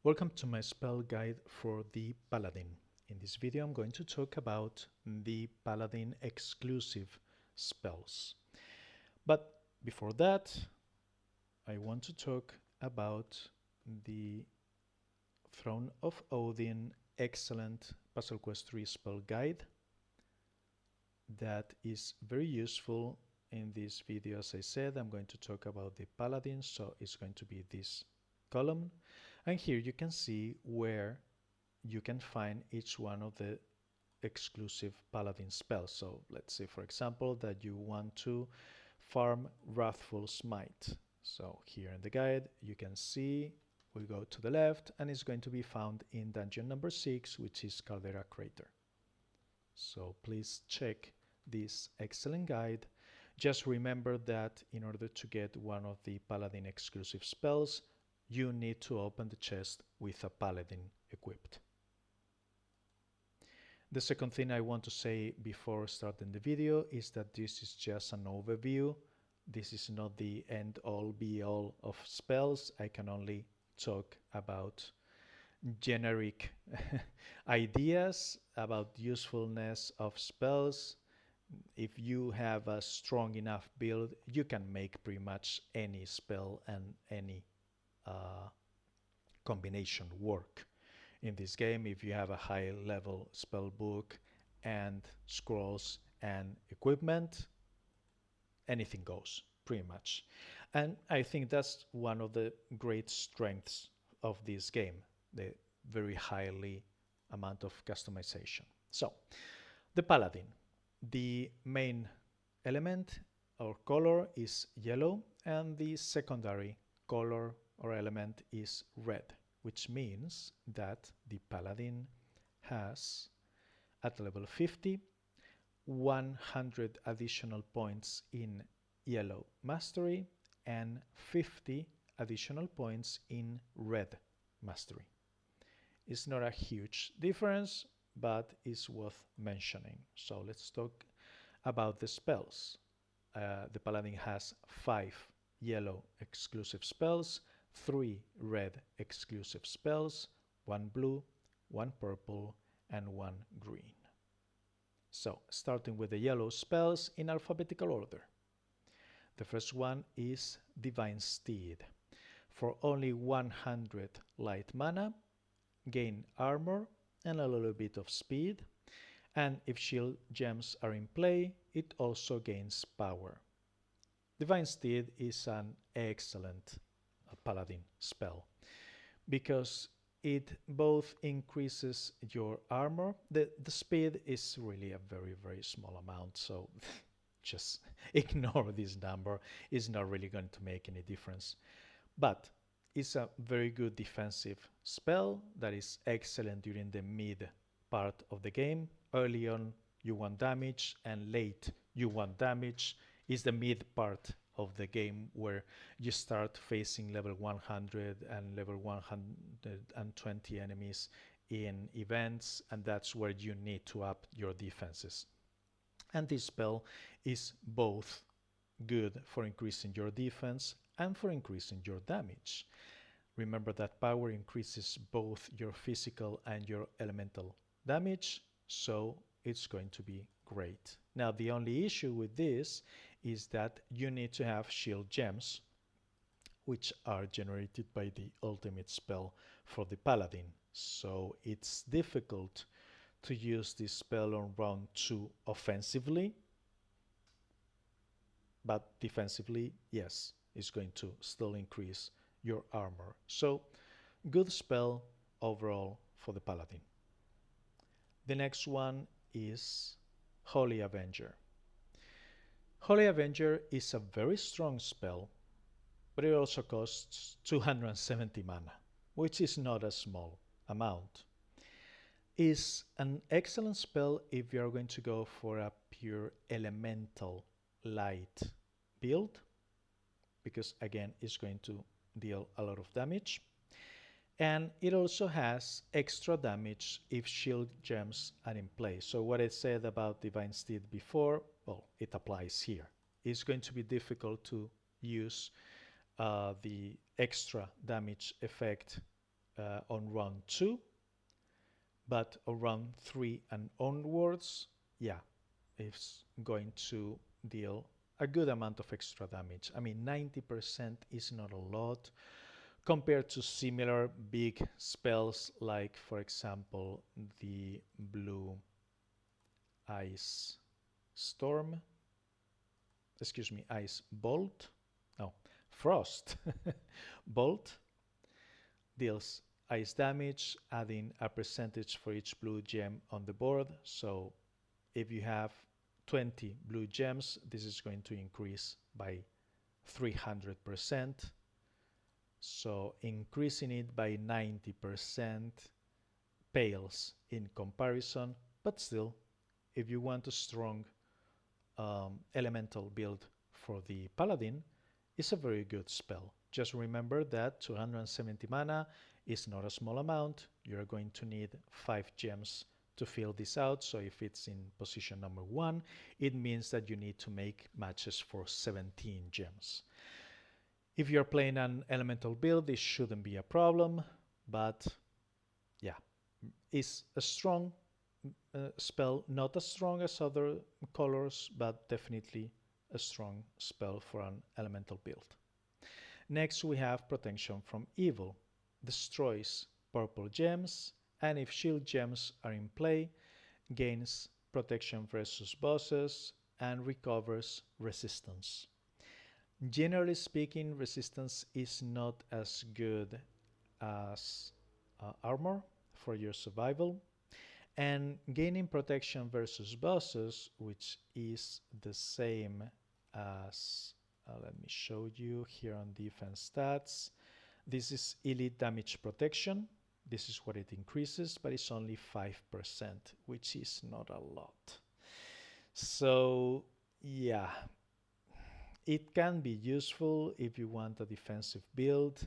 Welcome to my spell guide for the Paladin. In this video I'm going to talk about the Paladin exclusive spells. But before that, I want to talk about the Throne of Odin excellent Puzzle Quest 3 spell guide that is very useful. In this video, as I said, I'm going to talk about the Paladin, so it's going to be this column. And here you can see where you can find each one of the exclusive Paladin spells. So let's say, for example, that you want to farm Wrathful Smite. So here in the guide, you can see we go to the left and it's going to be found in dungeon number 6, which is Caldera Crater. So please check this excellent guide. Just remember that in order to get one of the Paladin exclusive spells, you need to open the chest with a Paladin equipped. The second thing I want to say before starting the video is that this is just an overview. This is not the end-all be-all of spells. I can only talk about generic ideas about usefulness of spells. If you have a strong enough build, you can make pretty much any spell and any combination work. In this game, if you have a high level spell book and scrolls and equipment, anything goes pretty much. And I think that's one of the great strengths of this game, the very highly amount of customization. So the Paladin, the main element or color is yellow and the secondary color or element is red, which means that the Paladin has, at level 50, 100 additional points in yellow mastery and 50 additional points in red mastery. It's not a huge difference, but it's worth mentioning. So let's talk about the spells. The Paladin has 5 yellow exclusive spells, 3 red exclusive spells, 1 blue, 1 purple, and 1 green. So, starting with the yellow spells in alphabetical order. The first one is Divine Steed. For only 100 light mana, gain armor and a little bit of speed, and if shield gems are in play, it also gains power. Divine Steed is an excellent Paladin spell because it both increases your armor. The speed is really a very small amount, so just ignore this number. It's not really going to make any difference, but it's a very good defensive spell that is excellent during the mid part of the game. Early on you want damage and late you want damage. Is the mid part of the game where you start facing level 100 and level 120 enemies in events, and that's where you need to up your defenses. And this spell is both good for increasing your defense and for increasing your damage. Remember that power increases both your physical and your elemental damage, so it's going to be great. Now the only issue with this is that you need to have shield gems, which are generated by the ultimate spell for the Paladin. So it's difficult to use this spell on round 2 offensively, but defensively, yes, it's going to still increase your armor. So good spell overall for the Paladin. The next one is Holy Avenger. Holy Avenger is a very strong spell, but it also costs 270 mana, which is not a small amount. Is an excellent spell if you are going to go for a pure elemental light build, because again it's going to deal a lot of damage, and it also has extra damage if shield gems are in play. So what I said about Divine Steed before, well, it applies here. It's going to be difficult to use the extra damage effect on round 2, but on round 3 and onwards, yeah, it's going to deal a good amount of extra damage. I mean, 90% is not a lot compared to similar big spells like, for example, the blue ice storm, excuse me, ice bolt, no, frost bolt deals ice damage, adding a percentage for each blue gem on the board. So if you have 20 blue gems, this is going to increase by 300%. So increasing it by 90% pales in comparison, but still, if you want a strong elemental build for the Paladin, it's a very good spell. Just remember that 270 mana is not a small amount. You're going to need 5 gems to fill this out. So if it's in position number 1, it means that you need to make matches for 17 gems. If you're playing an elemental build, this shouldn't be a problem, but yeah, it's a strong spell, not as strong as other colors, but definitely a strong spell for an elemental build. Next, we have Protection from Evil. Destroys purple gems, and if shield gems are in play, gains protection versus bosses and recovers resistance. Generally speaking, resistance is not as good as armor for your survival, and gaining protection versus bosses, which is the same as, let me show you here on defense stats. This is elite damage protection. This is what it increases, but it's only 5%, which is not a lot. So yeah, it can be useful if you want a defensive build,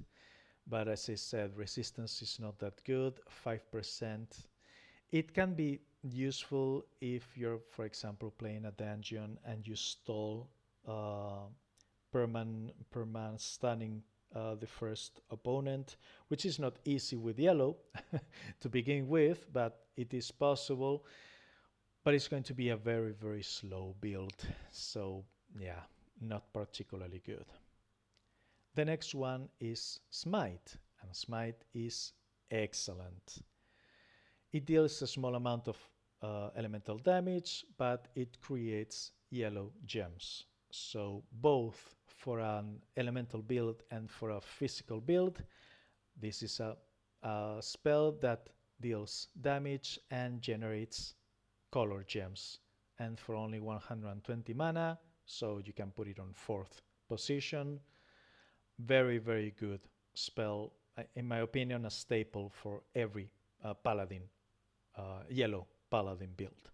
but as I said, resistance is not that good, 5%. It can be useful if you're, for example, playing a dungeon and you stall perman stunning the first opponent, which is not easy with yellow to begin with, but it is possible. But it's going to be a very, very slow build. So yeah, not particularly good. The next one is Smite, and Smite is excellent. It deals a small amount of elemental damage, but it creates yellow gems. So both for an elemental build and for a physical build, this is a spell that deals damage and generates color gems. And for only 120 mana, so you can put it on 4th position. Very, very good spell. In my opinion, a staple for every Paladin, yellow Paladin build.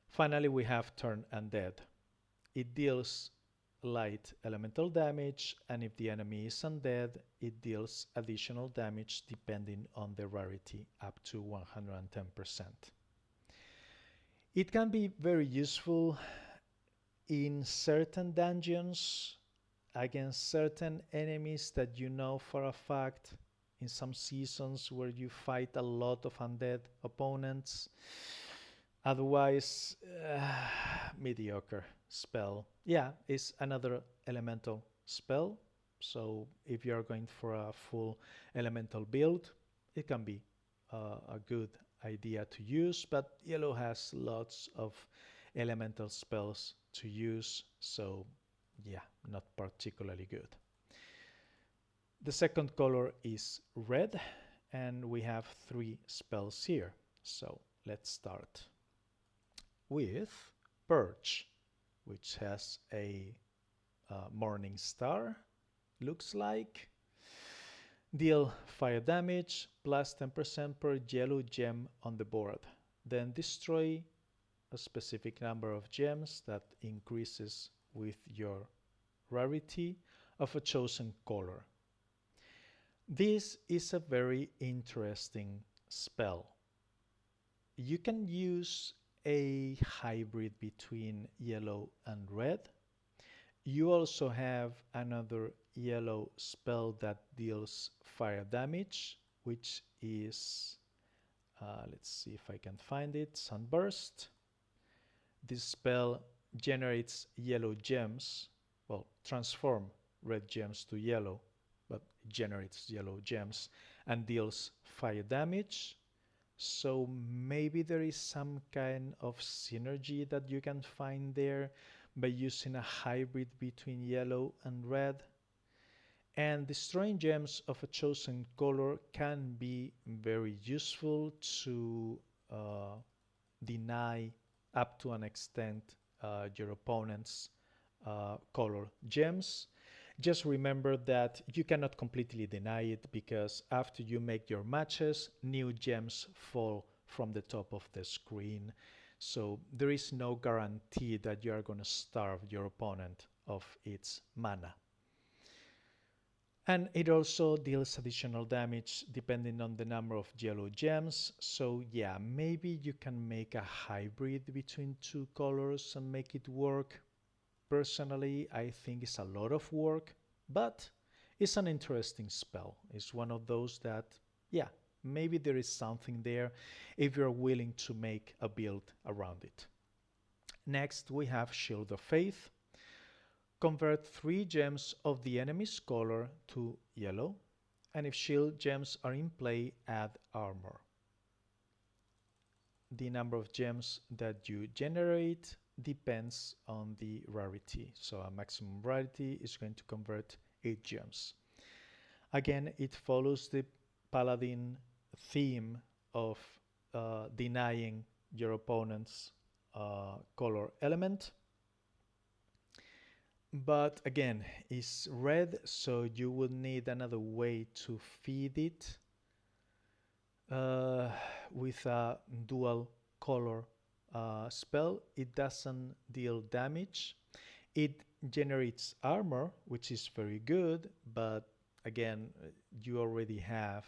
Finally, we have Turn Undead. It deals light elemental damage, and if the enemy is undead, it deals additional damage depending on the rarity, up to 110%. It can be very useful in certain dungeons against certain enemies that you know for a fact, in some seasons where you fight a lot of undead opponents. Otherwise, mediocre spell. Yeah, it's another elemental spell. So if you're going for a full elemental build, it can be a good idea to use, but yellow has lots of elemental spells to use, so yeah, not particularly good. The second color is red, and we have 3 spells here. So let's start with Purge, which has a morning star, looks like. Deal fire damage plus 10% per yellow gem on the board. Then destroy a specific number of gems that increases with your rarity of a chosen color. This is a very interesting spell. You can use a hybrid between yellow and red. You also have another yellow spell that deals fire damage, which is, let's see if I can find it, Sunburst. This spell generates yellow gems, well, transform red gems to yellow, but it generates yellow gems and deals fire damage. So maybe there is some kind of synergy that you can find there by using a hybrid between yellow and red. And destroying gems of a chosen color can be very useful to deny up to an extent your opponent's color gems. Just remember that you cannot completely deny it, because after you make your matches, new gems fall from the top of the screen. So there is no guarantee that you are going to starve your opponent of its mana. And it also deals additional damage depending on the number of yellow gems. So yeah, maybe you can make a hybrid between two colors and make it work. Personally, I think it's a lot of work, but it's an interesting spell. It's one of those that, yeah, maybe there is something there if you're willing to make a build around it. Next, we have Shield of Faith. Convert 3 gems of the enemy's color to yellow, and if shield gems are in play, add armor. The number of gems that you generate depends on the rarity. So a maximum rarity is going to convert 8 gems. Again, it follows the Paladin theme of denying your opponent's color element. But again, it's red, so you will need another way to feed it with a dual color spell. It doesn't deal damage. It generates armor, which is very good, but again, you already have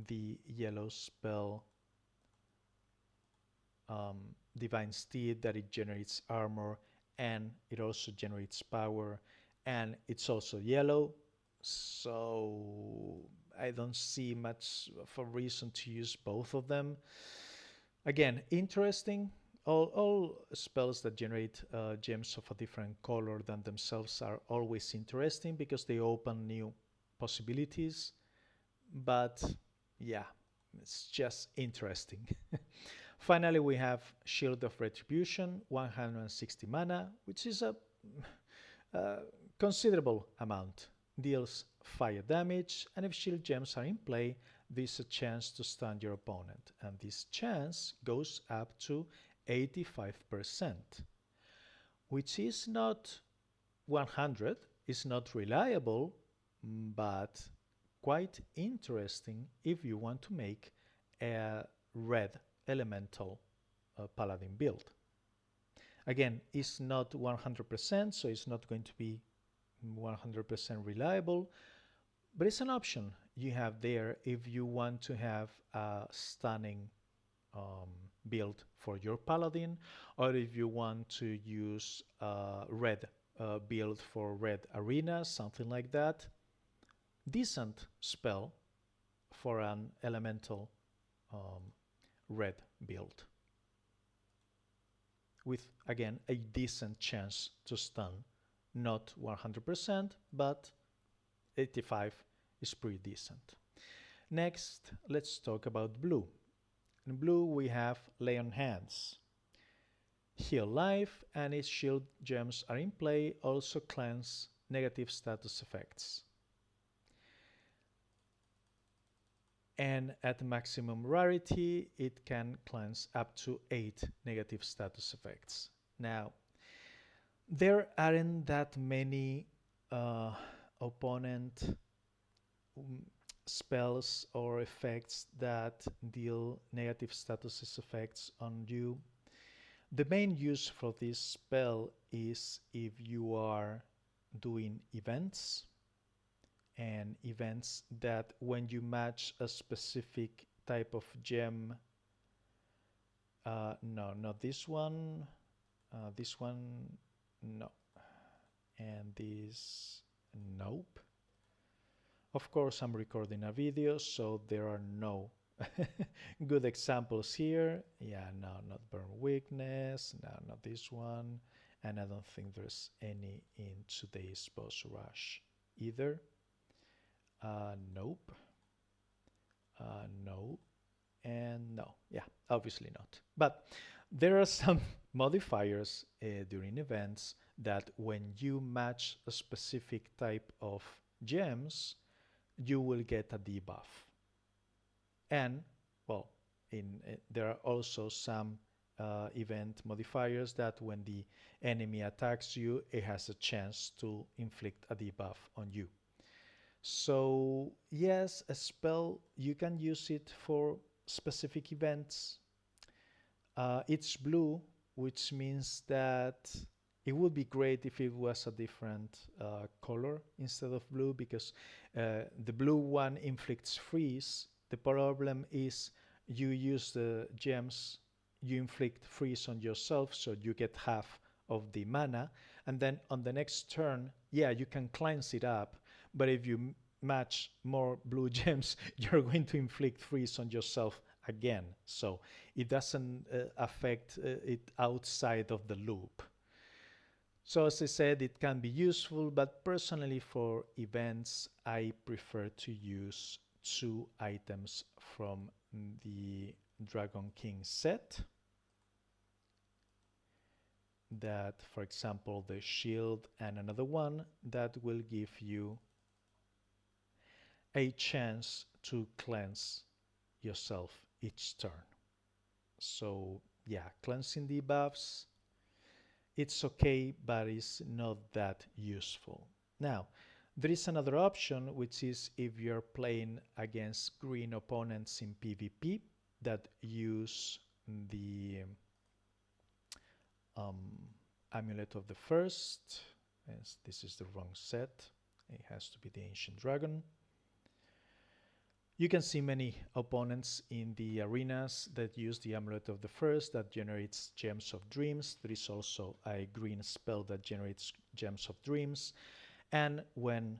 the yellow spell Divine Steed that it generates armor, and it also generates power, and it's also yellow, so I don't see much of a reason to use both of them. Again, interesting. All spells that generate gems of a different color than themselves are always interesting because they open new possibilities, but yeah, it's just interesting. Finally, we have Shield of Retribution, 160 mana, which is a considerable amount. Deals fire damage, and if shield gems are in play, there's a chance to stun your opponent, and this chance goes up to 85%, which is not 100, it's not reliable, but quite interesting if you want to make a red elemental Paladin build. Again, it's not 100%, so it's not going to be 100% reliable, but it's an option you have there if you want to have a stunning build for your Paladin, or if you want to use red build for red arena, something like that. Decent spell for an elemental red build with, again, a decent chance to stun. Not 100%, but 85 is pretty decent. Next, let's talk about blue. In blue, we have Lay on Hands. Heal life, and its shield gems are in play, also cleanse negative status effects. And at maximum rarity, it can cleanse up to 8 negative status effects. Now, there aren't that many opponent spells or effects that deal negative status effects on you. The main use for this spell is if you are doing events, and events that when you match a specific type of gem, no, not this one, no, and this, nope. Of course, I'm recording a video, so there are no good examples here. Yeah, no, not burn weakness. No, not this one. And I don't think there's any in today's boss rush either. Nope. No. And no. Yeah, obviously not. But there are some modifiers during events that when you match a specific type of gems, you will get a debuff. And, well, there are also some event modifiers that when the enemy attacks you, it has a chance to inflict a debuff on you. So, yes, a spell, you can use it for specific events. It's blue, which means that it would be great if it was a different color instead of blue, because the blue one inflicts freeze. The problem is you use the gems, you inflict freeze on yourself, so you get half of the mana, and then on the next turn, yeah, you can cleanse it up, but if you match more blue gems, you're going to inflict freeze on yourself again. So it doesn't affect it outside of the loop. So as I said, it can be useful, but personally for events, I prefer to use 2 items from the Dragon King set. That, for example, the shield, and another one that will give you a chance to cleanse yourself each turn. So yeah, cleansing debuffs, it's okay, but it's not that useful. Now, there is another option, which is if you're playing against green opponents in PvP that use the Amulet of the First. Yes, this is the wrong set. It has to be the Ancient Dragon. You can see many opponents in the arenas that use the Amulet of the First that generates Gems of Dreams. There is also a green spell that generates Gems of Dreams. And when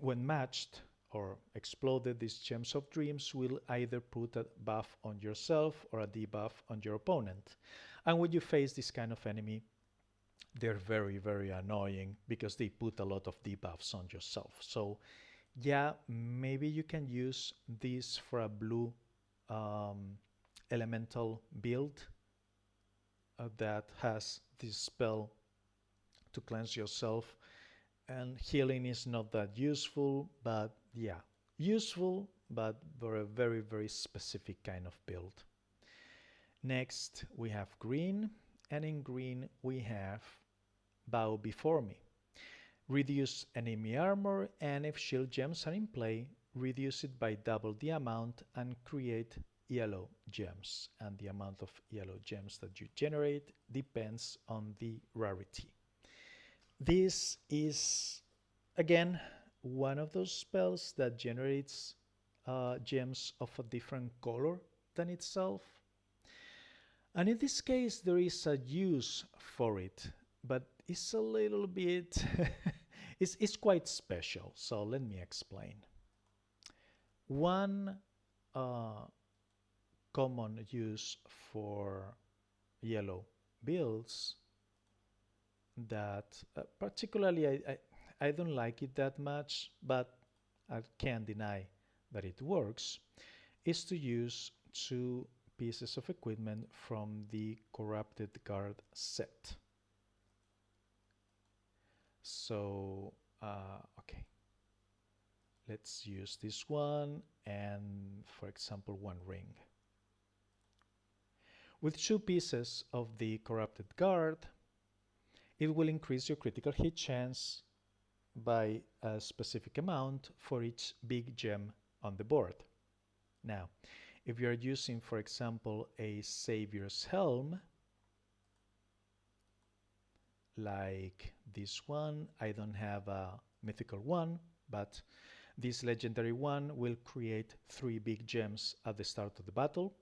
matched or exploded, these Gems of Dreams will either put a buff on yourself or a debuff on your opponent. And when you face this kind of enemy, they're very, very annoying because they put a lot of debuffs on yourself. So yeah, maybe you can use this for a blue elemental build that has this spell to cleanse yourself, and healing is not that useful, but yeah, useful, but for a very, very specific kind of build. Next, we have green, and in green we have Bow Before Me. Reduce enemy armor, and if shield gems are in play, reduce it by double the amount and create yellow gems. And the amount of yellow gems that you generate depends on the rarity. This is, again, one of those spells that generates gems of a different color than itself. And in this case, there is a use for it, but it's a little bit, it's quite special. So let me explain. One common use for yellow builds that particularly I don't like it that much, but I can't deny that it works, is to use 2 pieces of equipment from the Corrupted Guard set. So, okay, let's use this one and, for example, 1 ring. With 2 pieces of the Corrupted Guard, it will increase your critical hit chance by a specific amount for each big gem on the board. Now, if you are using, for example, a Savior's Helm, like this one, I don't have a mythical one, but this legendary one will create 3 big gems at the start of the battle.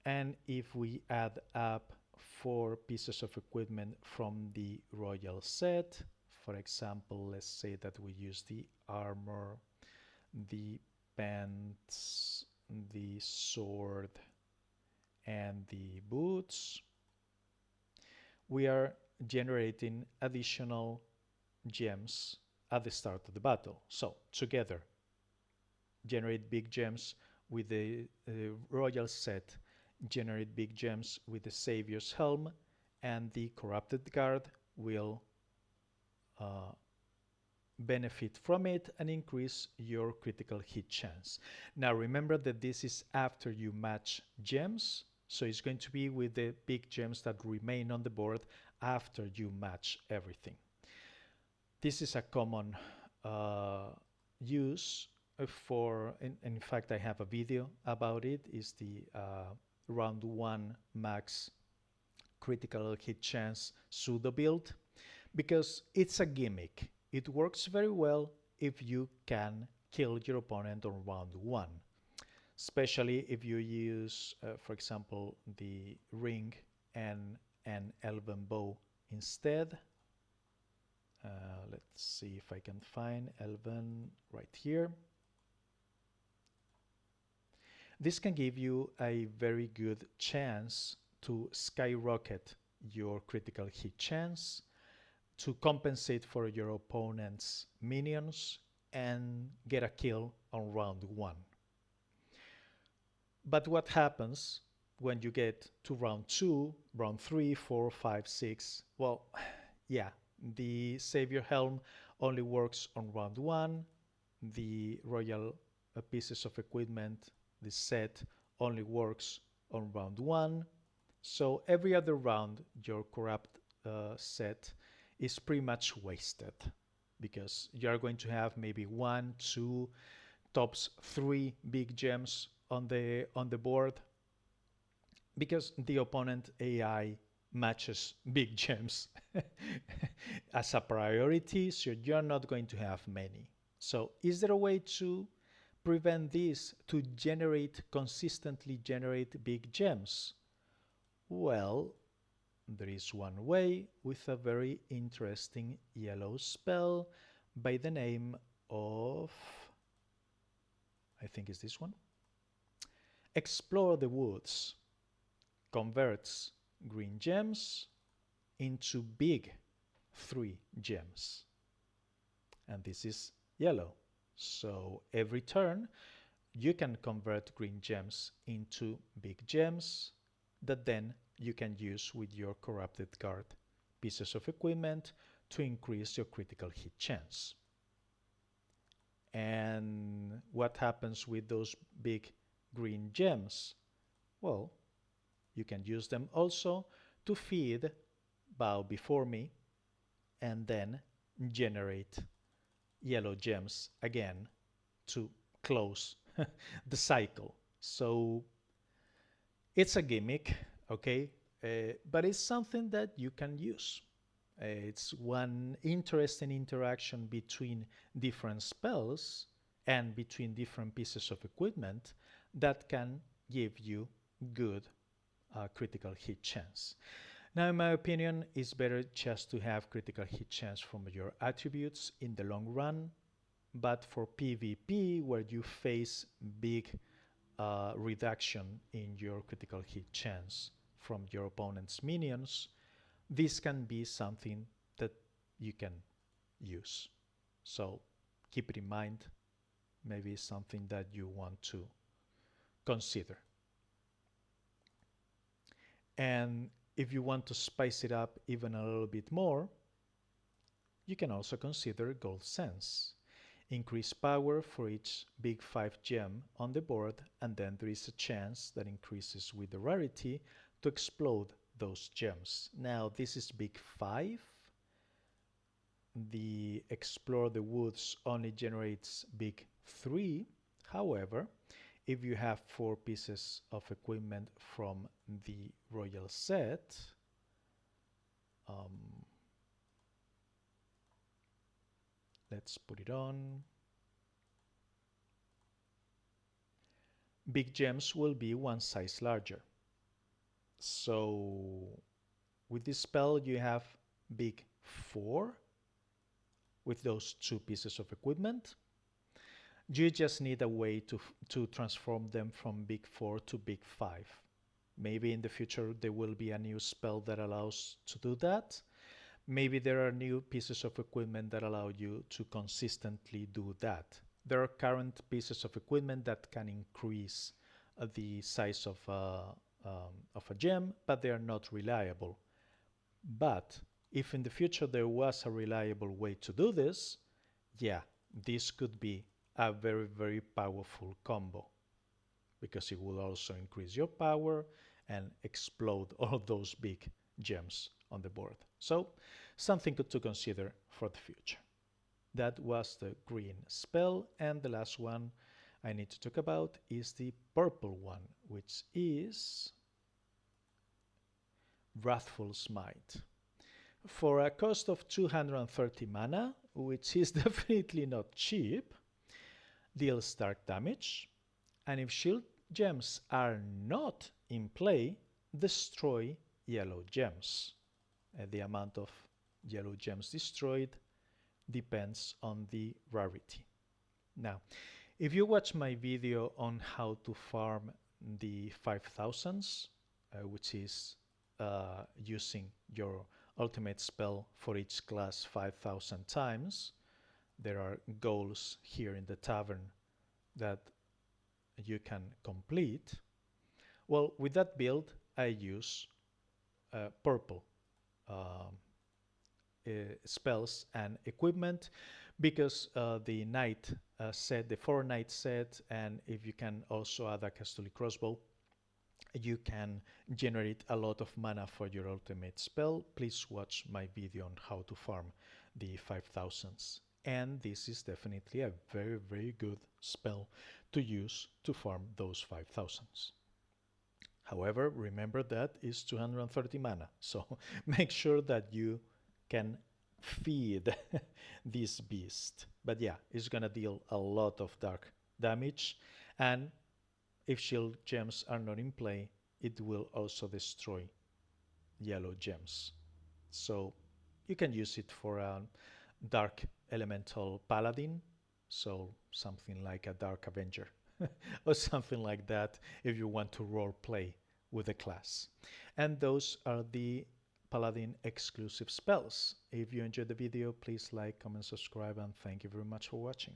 And if we add up 4 pieces of equipment from the royal set, For example, let's say that we use the armor, the pants, the sword, and the boots. We are generating additional gems at the start of the battle. So together, generate big gems with the royal set, generate big gems with the Savior's helm, and the corrupted guard will uh, benefit from it and increase your critical hit chance. Now remember that this is after you match gems, so it's going to be with the big gems that remain on the board after you match everything. This is a common use for, in fact, I have a video about it. Is the round 1 max critical hit chance pseudo build, because it's a gimmick. It works very well if you can kill your opponent on round 1, especially if you use, for example, the ring and an elven bow instead. Let's see if I can find elven right here. This can give you a very good chance to skyrocket your critical hit chance, to compensate for your opponent's minions, and get a kill on round 1. But what happens when you get to round 2, round 3, 4, 5, 6? Well, yeah, the Savior Helm only works on round 1. The royal pieces of equipment, the set, only works on round 1. So every other round, your corrupt set is pretty much wasted, because you are going to have maybe 1, 2, tops 3 big gems on the board, because the opponent AI matches big gems as a priority, so you're not going to have many. So is there a way to prevent this, to consistently generate big gems? Well, there is one way, with a very interesting yellow spell by the name of, I think it's this one. Explore the Woods converts green gems into big 3 gems. And this is yellow. So every turn you can convert green gems into big gems that then you can use with your corrupted guard pieces of equipment to increase your critical hit chance. And what happens with those big green gems? Well, you can use them also to feed Bow Before Me and then generate yellow gems again to close the cycle. So it's a gimmick, okay, but it's something that you can use. It's one interesting interaction between different spells and between different pieces of equipment that can give you good critical hit chance. Now, in my opinion, it's better just to have critical hit chance from your attributes in the long run, but for PvP, where you face big reduction in your critical hit chance from your opponent's minions, this can be something that you can use. So keep it in mind. Maybe it's something that you want to consider. And if you want to spice it up even a little bit more, you can also consider Gold Sense. Increase power for each big 5 gem on the board, and then there is a chance that increases with the rarity to explode those gems. Now this is big 5. The Explore the Woods only generates big 3. However, if you have 4 pieces of equipment from the royal set, let's put it on. Big gems will be 1 size larger. So with this spell you have big 4 with those two pieces of equipment. You just need a way to transform them from big 4 to big 5. Maybe in the future there will be a new spell that allows to do that. Maybe there are new pieces of equipment that allow you to consistently do that. There are current pieces of equipment that can increase the size of a gem, but they are not reliable. But if in the future there was a reliable way to do this, yeah, this could be a very, very powerful combo because it will also increase your power and explode all those big gems on the board. So something good to consider for the future. That was the green spell, and the last one I need to talk about is the purple one, which is Wrathful Smite. For a cost of 230 mana, which is definitely not cheap, deals dark damage, and if shield gems are not in play, destroy yellow gems. The amount of yellow gems destroyed depends on the rarity. Now, if you watch my video on how to farm the 5000s, which is using your ultimate spell for each class 5000 times, there are goals here in the tavern that you can complete. Well, with that build, I use purple spells and equipment because the knight set, the 4-knight set, and if you can also add a Castuli crossbow, you can generate a lot of mana for your ultimate spell. Please watch my video on how to farm the 5000s. And this is definitely a very, very good spell to use to farm those 5000s. However, remember that is 230 mana, so make sure that you can feed this beast. But yeah, it's gonna deal a lot of dark damage, and if shield gems are not in play, it will also destroy yellow gems. So you can use it for a dark elemental paladin, so something like a dark avenger or something like that if you want to role play with the class. And those are the Paladin exclusive spells. If you enjoyed the video, please like, comment, subscribe, and thank you very much for watching.